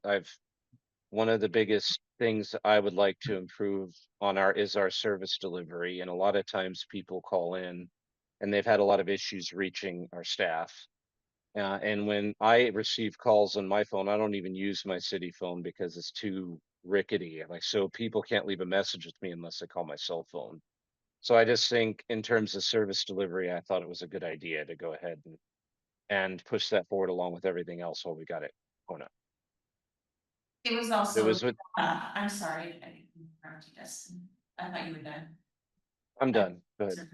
one of the biggest things I would like to improve on is our service delivery. And a lot of times people call in and they've had a lot of issues reaching our staff. And when I receive calls on my phone, I don't even use my city phone because it's too rickety. Like, so people can't leave a message with me unless they call my cell phone. So I just think in terms of service delivery, I thought it was a good idea to go ahead and push that forward along with everything else while we got it going up. It was It also, was with, I'm sorry, I didn't interrupt you, Justin. I thought you were done. I'm done. Go ahead.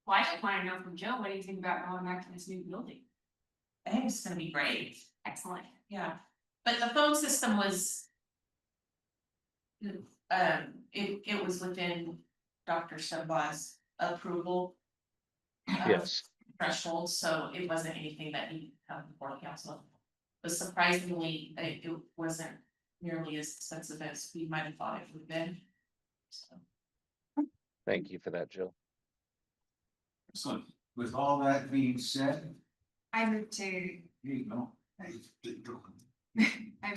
Well, I just want to know from Joe, what do you think about going back to this new building? I think it's gonna be great. Excellent. Yeah, but the phone system was. It was within Dr. Shabazz approval. Yes. Threshold, so it wasn't anything that needed to come before council. But surprisingly, it wasn't nearly as expensive as we might have thought it would have been. So. Thank you for that, Jill. Excellent. With all that being said, I move to, here you go. I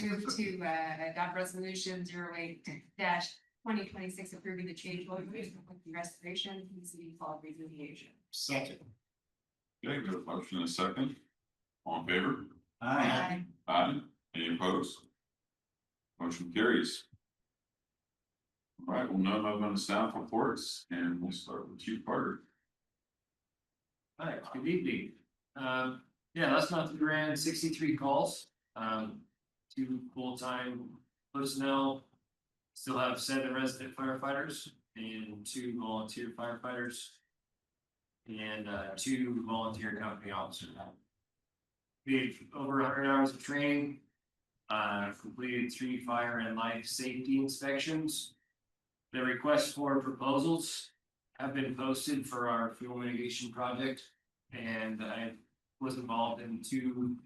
move to adopt resolution 08-2026 approving the change order with the restoration of the city hall remediation. Second. Okay, we have a motion and a second. All in favor? Aye. Aye. Any opposed? Motion carries. All right, we'll now move on to staff reports, and we'll start with Chief Carter. Hi, good evening. Yeah, last month we ran 63 calls, 2 full-time personnel. Still have 7 resident firefighters and 2 volunteer firefighters. And 2 volunteer company officers. We have over 100 hours of training. Completed 3 fire and life safety inspections. The requests for proposals have been posted for our fuel mitigation project. And I was involved in 2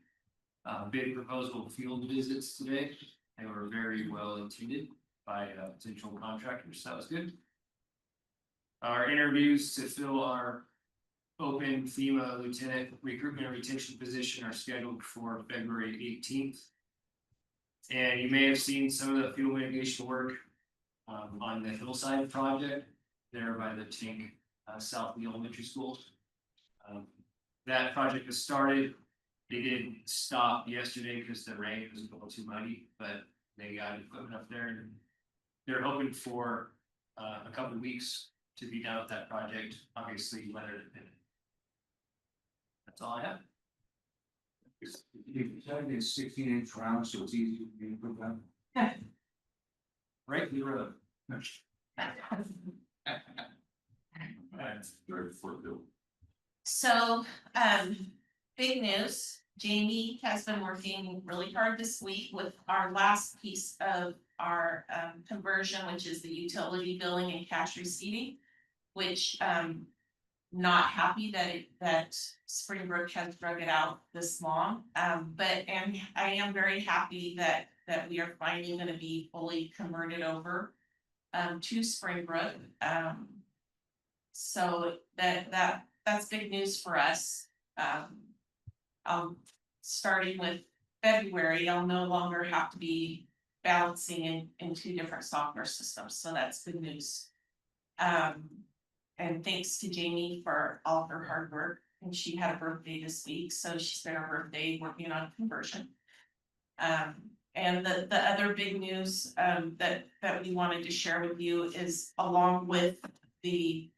bid proposal field visits today. They were very well attended by potential contractors, so that was good. Our interviews to fill our open FEMA lieutenant recruitment and retention position are scheduled for February 18th. And you may have seen some of the fuel mitigation work on the hillside project there by the Tink South Lee Elementary School. That project has started. They did stop yesterday because the rain was a little too muddy, but they got equipment up there and they're hoping for a couple of weeks to be done with that project, obviously weather dependent. That's all I have. It's only a 16-inch round, so it's easy to put down. Right, the road. So, big news, Jamie has been working really hard this week with our last piece of our conversion, which is the utility billing and cash receiving. Which not happy that Springbrook has drug it out this long. But I am very happy that we are finally gonna be fully converted over to Springbrook. So that's big news for us. Starting with February, I'll no longer have to be balancing in two different software systems, so that's good news. And thanks to Jamie for all of her hard work, and she had a birthday this week, so she spent her birthday working on conversion. And the other big news that we wanted to share with you is along with the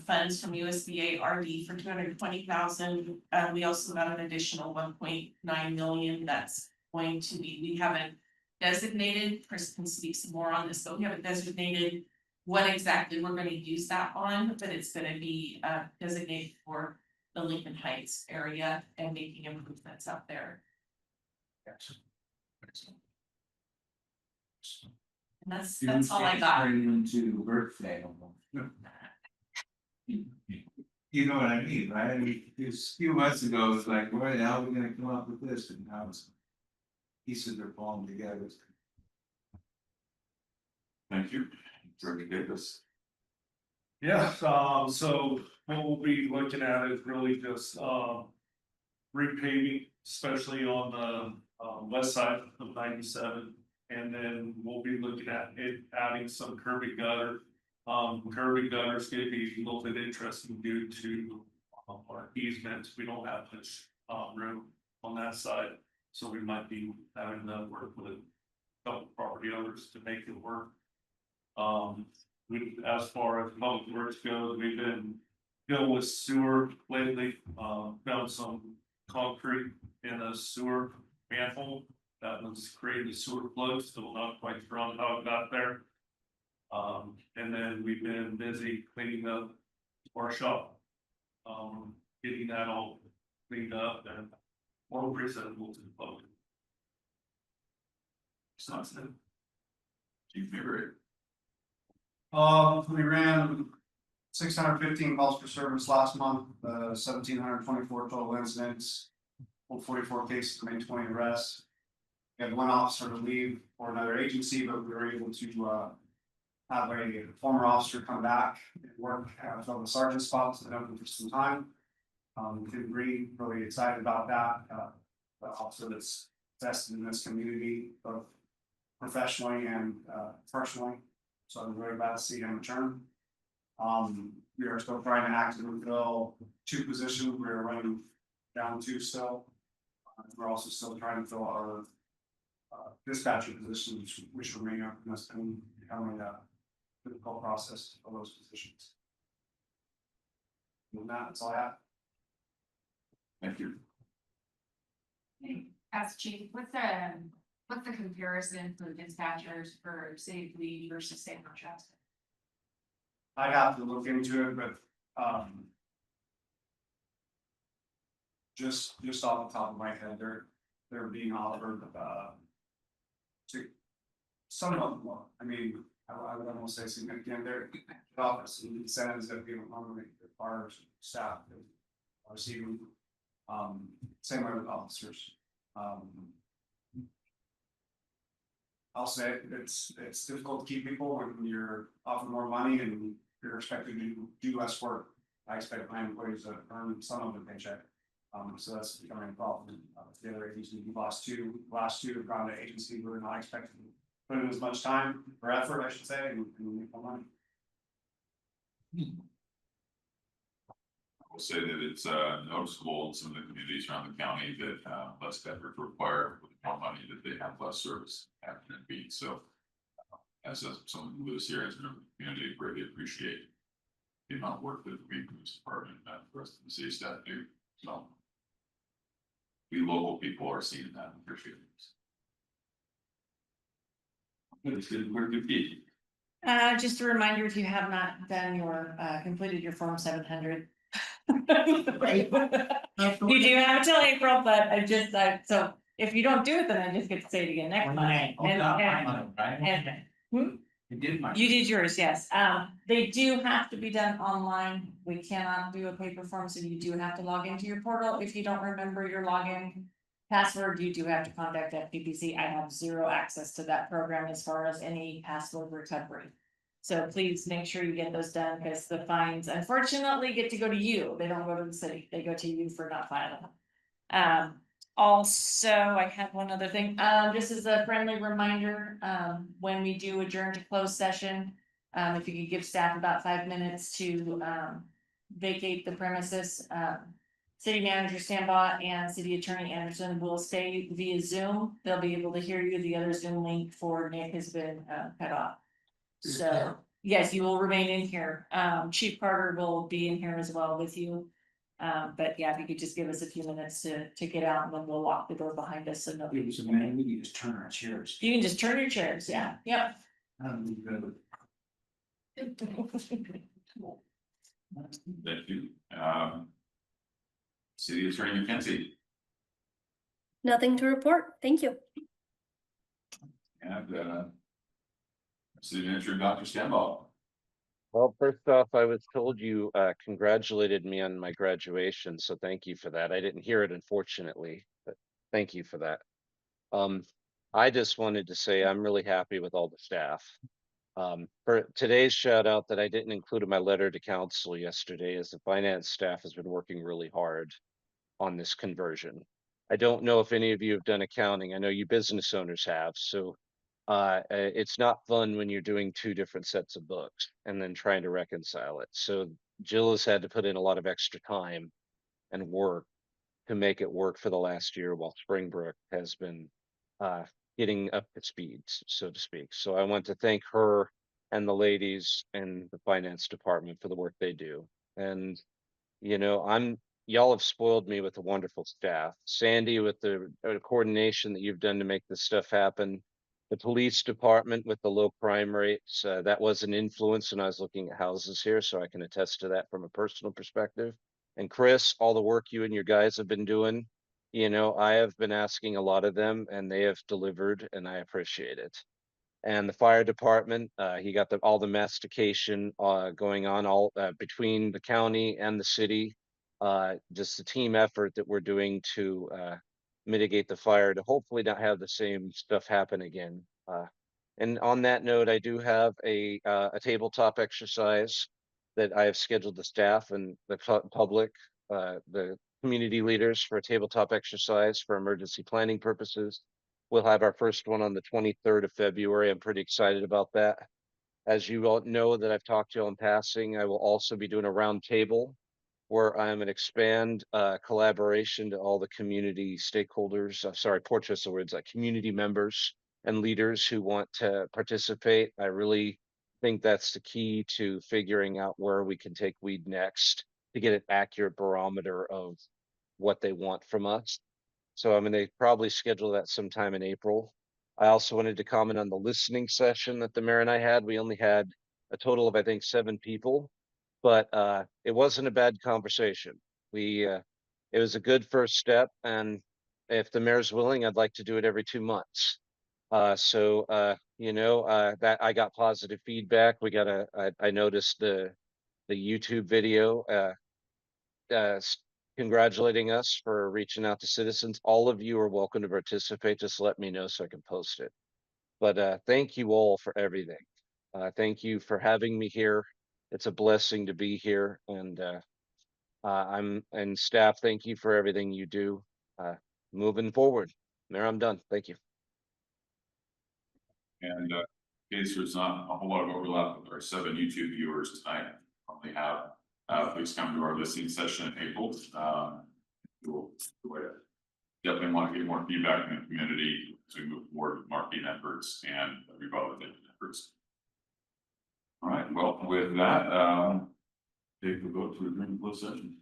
funds from USDA RD for 220,000. We also got an additional 1.9 million that's going to be, we haven't designated, Chris can speak some more on this, but we haven't designated what exactly we're gonna use that on, but it's gonna be designated for the Lincoln Heights area and making improvements out there. And that's all I got. Turn into birthday. You know what I mean, right? I mean, a few months ago, it was like, where the hell are we gonna come up with this? And now it's pieces are falling together. Thank you. George Davis. Yeah, so what we'll be looking at is really just, repaving, especially on the, west side of 97. And then we'll be looking at it, adding some curb and gutter. Curb and gutter is gonna be a little bit interesting due to, our easement. We don't have much, room on that side. So we might be having to work with a couple property owners to make it work. As far as public works goes, we've been dealing with sewer lately, found some concrete in a sewer manhole that was creating sewer flow, still not quite sure on how it got there. And then we've been busy cleaning up our shop, getting that all cleaned up and more presentable to the public. It's not said. Chief Newberry. We ran 615 calls for service last month, 1,724 total incidents, 44 cases, made 20 arrests. We had one officer to leave for another agency, but we were able to have a former officer come back and work fill the sergeant spots that open for some time. Tim Green, really excited about that. The officer that's tested in this community, both professionally and personally. So I'm very glad to see him return. We are still trying to actively fill 2 positions. We're running down 2 still. We're also still trying to fill our dispatcher positions, which remain up, and that's been becoming a difficult process to fill those positions. And that's all I have. Thank you. As chief, what's the comparison for dispatchers for City of Lee versus San Francisco? I have to look into it, but just off the top of my head, they're being offered to some of them. I mean, I would almost say significant. They're office and incentives that we don't normally require staff to receive. Same way with officers. I'll say it's difficult to keep people when you're offering more money and you're expected to do less work. I expect my employees to earn some of the paycheck. So that's becoming a problem. The other agencies, we last two have gone to agency who are not expected to put in as much time or effort, I should say, and make more money. I will say that it's noticeable in some of the communities around the county that less effort required with more money, that they have less service happening being. So as someone who lives here, as a member of the community, greatly appreciate the amount of work that we, police department, and the rest of the city staff do, so. We local people are seeing that and appreciating it. It's good, we're good people. Just a reminder, if you have not done your, completed your Form 700. You do have till April, but so if you don't do it, then I just get to say it again next month. You did my. You did yours, yes. They do have to be done online. We cannot do a paper form, so you do have to log into your portal. If you don't remember your login password, you do have to contact FPPC. I have zero access to that program as far as any password recovery. So please make sure you get those done, because the fines unfortunately get to go to you. They don't go to the city. They go to you for not filing them. Also, I have one other thing, just as a friendly reminder, when we do adjourn to closed session. If you could give staff about 5 minutes to, vacate the premises, City Manager Stambaugh and City Attorney Anderson will stay via Zoom. They'll be able to hear you. The other Zoom link for Nick has been, cut off. So, yes, you will remain in here. Chief Carter will be in here as well with you. But yeah, if you could just give us a few minutes to get out, and then we'll lock the door behind us, so nobody. It was a man, we can just turn our chairs. You can just turn your chairs, yeah, yep. Thank you. City Attorney McKenzie. Nothing to report. Thank you. And City Manager Dr. Stambaugh. Well, first off, I was told you congratulated me on my graduation, so thank you for that. I didn't hear it, unfortunately, but thank you for that. I just wanted to say I'm really happy with all the staff. For today's shout out that I didn't include in my letter to council yesterday is the finance staff has been working really hard on this conversion. I don't know if any of you have done accounting. I know you business owners have, so it's not fun when you're doing two different sets of books and then trying to reconcile it. So Jill has had to put in a lot of extra time and work to make it work for the last year, while Springbrook has been getting up to speed, so to speak. So I want to thank her and the ladies in the finance department for the work they do. And you know, y'all have spoiled me with a wonderful staff. Sandy, with the coordination that you've done to make this stuff happen. The police department with the low crime rates, that was an influence when I was looking at houses here, so I can attest to that from a personal perspective. And Chris, all the work you and your guys have been doing, you know, I have been asking a lot of them and they have delivered, and I appreciate it. And the fire department, he got all the mastication going on all between the county and the city. Just the team effort that we're doing to mitigate the fire to hopefully not have the same stuff happen again. And on that note, I do have a tabletop exercise that I have scheduled the staff and the public, the community leaders, for a tabletop exercise for emergency planning purposes. We'll have our first one on the 23rd of February. I'm pretty excited about that. As you all know that I've talked to you in passing, I will also be doing a round table where I'm going to expand collaboration to all the community stakeholders, poor choice of words, community members and leaders who want to participate. I really think that's the key to figuring out where we can take weed next to get an accurate barometer of what they want from us. So I'm going to probably schedule that sometime in April. I also wanted to comment on the listening session that the mayor and I had. We only had a total of, I think, 7 people. But it wasn't a bad conversation. It was a good first step, and if the mayor's willing, I'd like to do it every 2 months. You know, that I got positive feedback. I noticed the YouTube video congratulating us for reaching out to citizens. All of you are welcome to participate. Just let me know so I can post it. But thank you all for everything. Thank you for having me here. It's a blessing to be here, and and staff, thank you for everything you do. Moving forward. Mayor, I'm done. Thank you. And in case there's not a whole lot of overlap with our 7 YouTube viewers tonight, probably have please come to our listening session in April. We'll definitely want to get more feedback from the community as we move forward with marketing efforts and revitalization efforts. With that, take the vote to adjourn the closed session.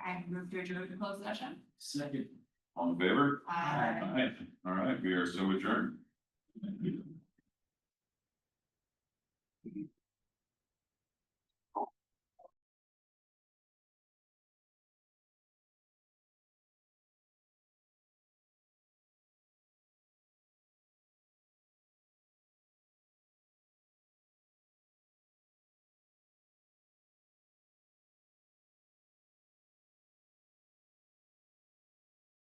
I move to adjourn the closed session. Second. All in favor? Aye. Aye. All right, we are so adjourned.